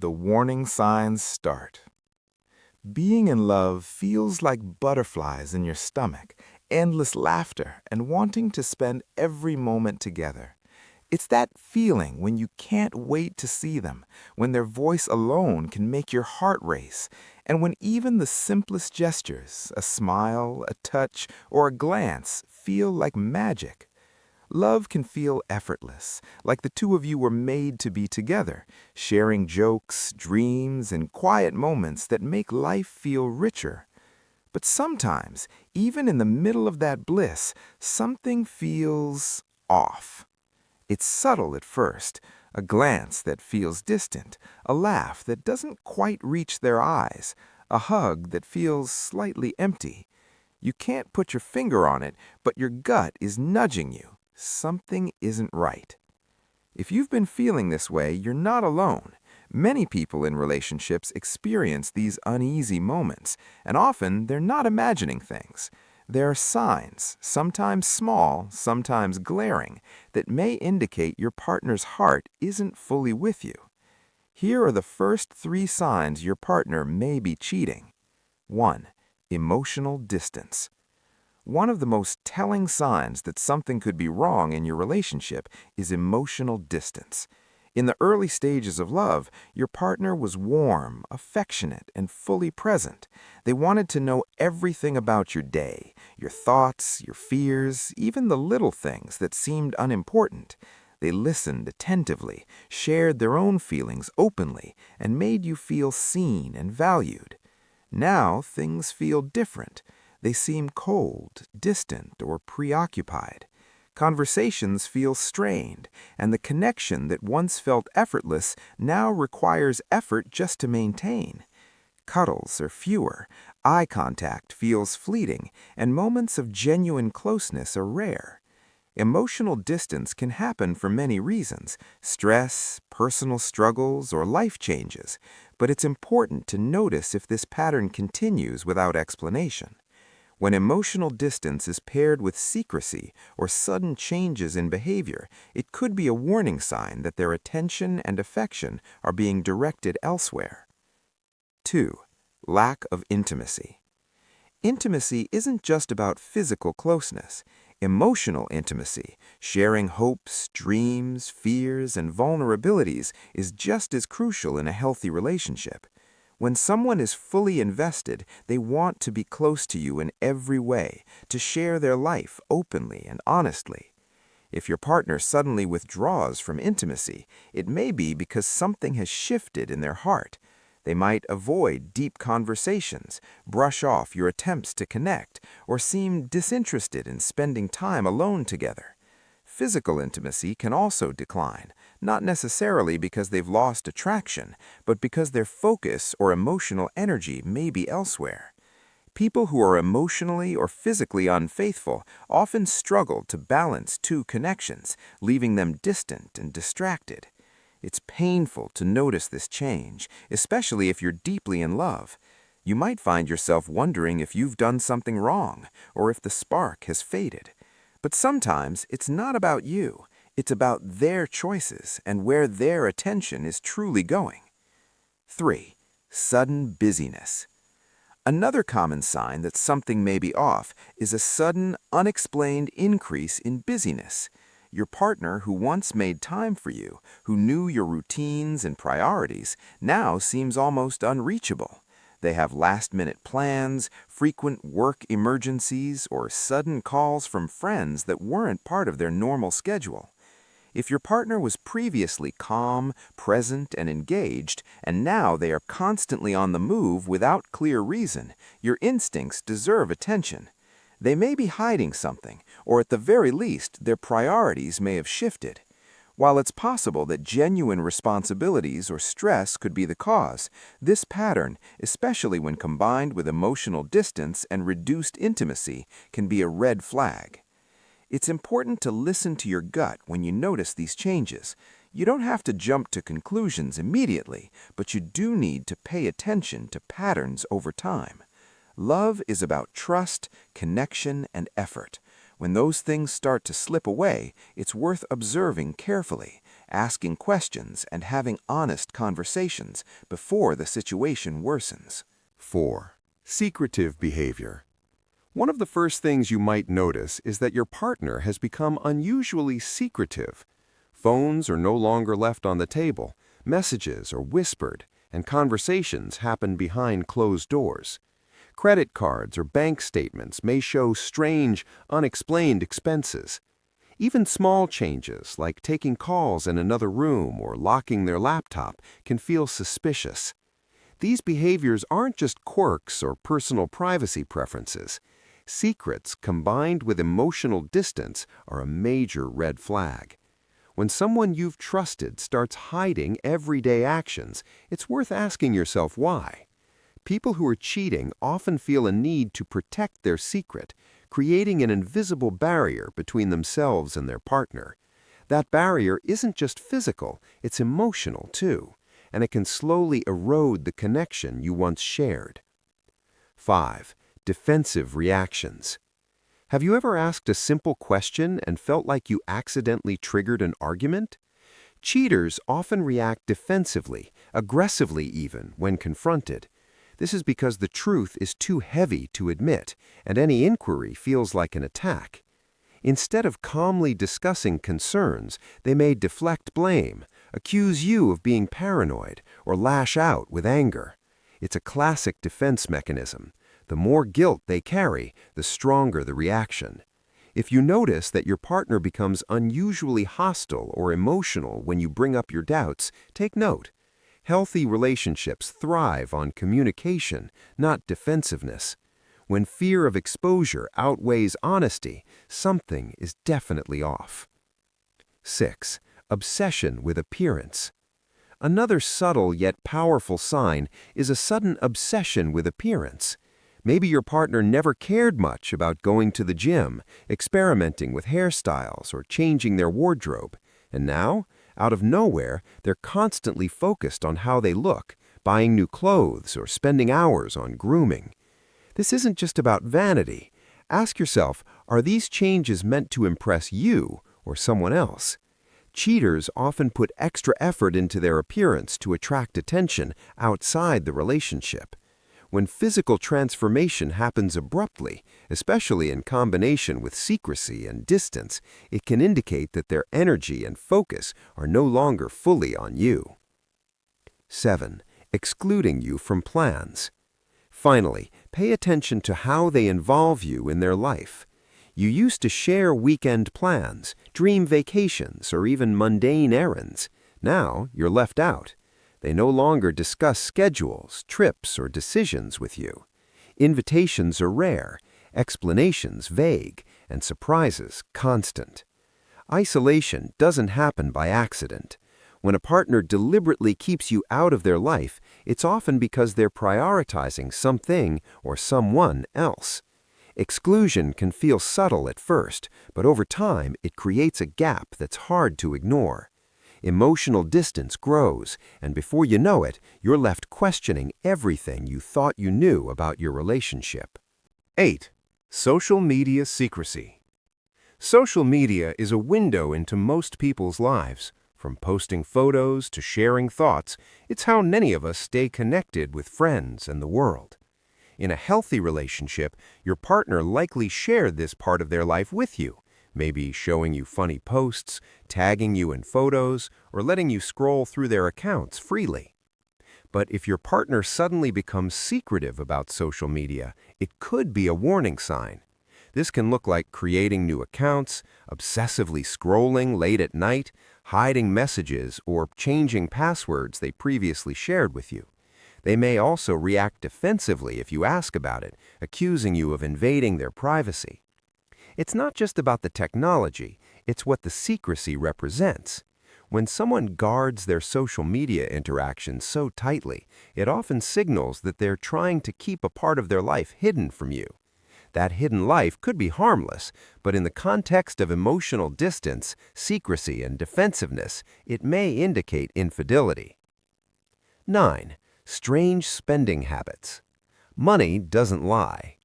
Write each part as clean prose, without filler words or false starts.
the warning signs start. Being in love feels like butterflies in your stomach, endless laughter, and wanting to spend every moment together. It's that feeling when you can't wait to see them, when their voice alone can make your heart race, and when even the simplest gestures, a smile, a touch, or a glance, feel like magic. Love can feel effortless, like the two of you were made to be together, sharing jokes, dreams, and quiet moments that make life feel richer. But sometimes, even in the middle of that bliss, something feels off. It's subtle at first, a glance that feels distant, a laugh that doesn't quite reach their eyes, a hug that feels slightly empty. You can't put your finger on it, but your gut is nudging you. Something isn't right. If you've been feeling this way, you're not alone. Many people in relationships experience these uneasy moments, and often they're not imagining things. There are signs, sometimes small, sometimes glaring, that may indicate your partner's heart isn't fully with you. Here are the first 3 signs your partner may be cheating. 1. Emotional distance. One of the most telling signs that something could be wrong in your relationship is emotional distance. In the early stages of love, your partner was warm, affectionate, and fully present. They wanted to know everything about your day, your thoughts, your fears, even the little things that seemed unimportant. They listened attentively, shared their own feelings openly, and made you feel seen and valued. Now things feel different. They seem cold, distant, or preoccupied. Conversations feel strained, and the connection that once felt effortless now requires effort just to maintain. Cuddles are fewer, eye contact feels fleeting, and moments of genuine closeness are rare. Emotional distance can happen for many reasons: stress, personal struggles, or life changes, but it's important to notice if this pattern continues without explanation. When emotional distance is paired with secrecy or sudden changes in behavior, it could be a warning sign that their attention and affection are being directed elsewhere. 2. Lack of intimacy. Intimacy isn't just about physical closeness. Emotional intimacy, sharing hopes, dreams, fears, and vulnerabilities, is just as crucial in a healthy relationship. When someone is fully invested, they want to be close to you in every way, to share their life openly and honestly. If your partner suddenly withdraws from intimacy, it may be because something has shifted in their heart. They might avoid deep conversations, brush off your attempts to connect, or seem disinterested in spending time alone together. Physical intimacy can also decline, not necessarily because they've lost attraction, but because their focus or emotional energy may be elsewhere. People who are emotionally or physically unfaithful often struggle to balance 2 connections, leaving them distant and distracted. It's painful to notice this change, especially if you're deeply in love. You might find yourself wondering if you've done something wrong or if the spark has faded. But sometimes it's not about you. It's about their choices and where their attention is truly going. 3. Sudden busyness. Another common sign that something may be off is a sudden, unexplained increase in busyness. Your partner, who once made time for you, who knew your routines and priorities, now seems almost unreachable. They have last-minute plans, frequent work emergencies, or sudden calls from friends that weren't part of their normal schedule. If your partner was previously calm, present, and engaged, and now they are constantly on the move without clear reason, your instincts deserve attention. They may be hiding something, or at the very least, their priorities may have shifted. While it's possible that genuine responsibilities or stress could be the cause, this pattern, especially when combined with emotional distance and reduced intimacy, can be a red flag. It's important to listen to your gut when you notice these changes. You don't have to jump to conclusions immediately, but you do need to pay attention to patterns over time. Love is about trust, connection, and effort. When those things start to slip away, it's worth observing carefully, asking questions and having honest conversations before the situation worsens. 4. Secretive behavior. One of the first things you might notice is that your partner has become unusually secretive. Phones are no longer left on the table, messages are whispered, and conversations happen behind closed doors. Credit cards or bank statements may show strange, unexplained expenses. Even small changes, like taking calls in another room or locking their laptop, can feel suspicious. These behaviors aren't just quirks or personal privacy preferences. Secrets combined with emotional distance are a major red flag. When someone you've trusted starts hiding everyday actions, it's worth asking yourself why. People who are cheating often feel a need to protect their secret, creating an invisible barrier between themselves and their partner. That barrier isn't just physical, it's emotional too, and it can slowly erode the connection you once shared. 5. Defensive reactions. Have you ever asked a simple question and felt like you accidentally triggered an argument? Cheaters often react defensively, aggressively even, when confronted. This is because the truth is too heavy to admit, and any inquiry feels like an attack. Instead of calmly discussing concerns, they may deflect blame, accuse you of being paranoid, or lash out with anger. It's a classic defense mechanism. The more guilt they carry, the stronger the reaction. If you notice that your partner becomes unusually hostile or emotional when you bring up your doubts, take note. Healthy relationships thrive on communication, not defensiveness. When fear of exposure outweighs honesty, something is definitely off. 6. Obsession with appearance. Another subtle yet powerful sign is a sudden obsession with appearance. Maybe your partner never cared much about going to the gym, experimenting with hairstyles, or changing their wardrobe. And now, out of nowhere, they're constantly focused on how they look, buying new clothes or spending hours on grooming. This isn't just about vanity. Ask yourself, are these changes meant to impress you or someone else? Cheaters often put extra effort into their appearance to attract attention outside the relationship. When physical transformation happens abruptly, especially in combination with secrecy and distance, it can indicate that their energy and focus are no longer fully on you. 7. Excluding you from plans. Finally, pay attention to how they involve you in their life. You used to share weekend plans, dream vacations, or even mundane errands. Now, you're left out. They no longer discuss schedules, trips, or decisions with you. Invitations are rare, explanations vague, and surprises constant. Isolation doesn't happen by accident. When a partner deliberately keeps you out of their life, it's often because they're prioritizing something or someone else. Exclusion can feel subtle at first, but over time it creates a gap that's hard to ignore. Emotional distance grows, and before you know it, you're left questioning everything you thought you knew about your relationship. 8. Social media secrecy. Social media is a window into most people's lives. From posting photos to sharing thoughts, it's how many of us stay connected with friends and the world. In a healthy relationship, your partner likely shared this part of their life with you, maybe showing you funny posts, tagging you in photos, or letting you scroll through their accounts freely. But if your partner suddenly becomes secretive about social media, it could be a warning sign. This can look like creating new accounts, obsessively scrolling late at night, hiding messages, or changing passwords they previously shared with you. They may also react defensively if you ask about it, accusing you of invading their privacy. It's not just about the technology, it's what the secrecy represents. When someone guards their social media interactions so tightly, it often signals that they're trying to keep a part of their life hidden from you. That hidden life could be harmless, but in the context of emotional distance, secrecy, and defensiveness, it may indicate infidelity. 9. Strange spending habits. Money doesn't lie.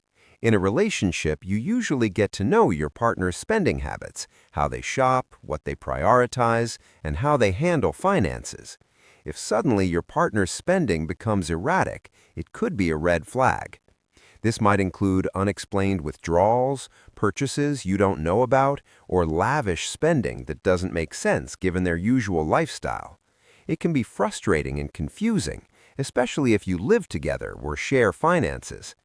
In a relationship, you usually get to know your partner's spending habits, how they shop, what they prioritize, and how they handle finances. If suddenly your partner's spending becomes erratic, it could be a red flag. This might include unexplained withdrawals, purchases you don't know about, or lavish spending that doesn't make sense given their usual lifestyle. It can be frustrating and confusing, especially if you live together or share finances.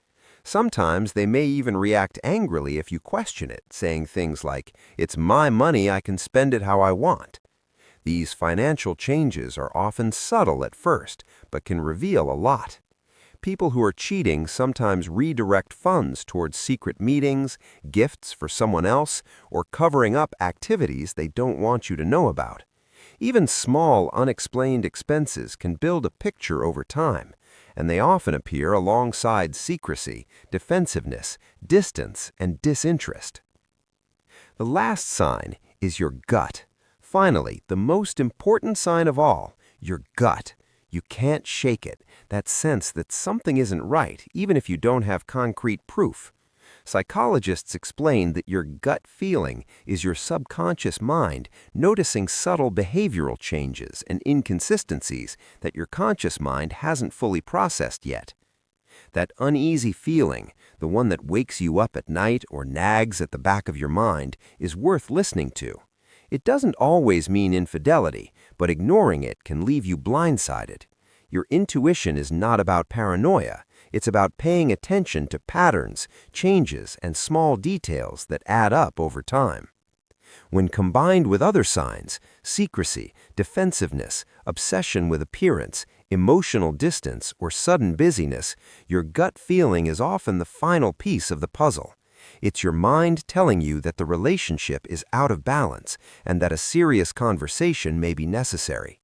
Sometimes they may even react angrily if you question it, saying things like, "It's my money, I can spend it how I want." These financial changes are often subtle at first, but can reveal a lot. People who are cheating sometimes redirect funds towards secret meetings, gifts for someone else, or covering up activities they don't want you to know about. Even small, unexplained expenses can build a picture over time, and they often appear alongside secrecy, defensiveness, distance, and disinterest. The last sign is your gut. Finally, the most important sign of all, your gut. You can't shake it, that sense that something isn't right, even if you don't have concrete proof. Psychologists explain that your gut feeling is your subconscious mind noticing subtle behavioral changes and inconsistencies that your conscious mind hasn't fully processed yet. That uneasy feeling, the one that wakes you up at night or nags at the back of your mind, is worth listening to. It doesn't always mean infidelity, but ignoring it can leave you blindsided. Your intuition is not about paranoia. It's about paying attention to patterns, changes, and small details that add up over time. When combined with other signs, secrecy, defensiveness, obsession with appearance, emotional distance, or sudden busyness, your gut feeling is often the final piece of the puzzle. It's your mind telling you that the relationship is out of balance and that a serious conversation may be necessary.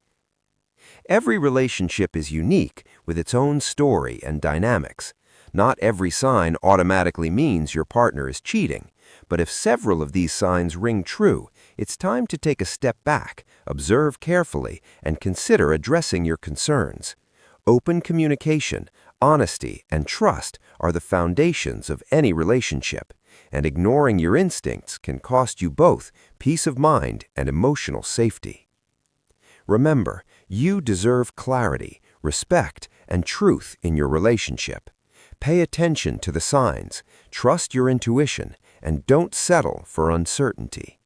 Every relationship is unique with its own story and dynamics. Not every sign automatically means your partner is cheating, but if several of these signs ring true, it's time to take a step back, observe carefully, and consider addressing your concerns. Open communication, honesty, and trust are the foundations of any relationship, and ignoring your instincts can cost you both peace of mind and emotional safety. Remember, you deserve clarity, respect, and truth in your relationship. Pay attention to the signs, trust your intuition, and don't settle for uncertainty.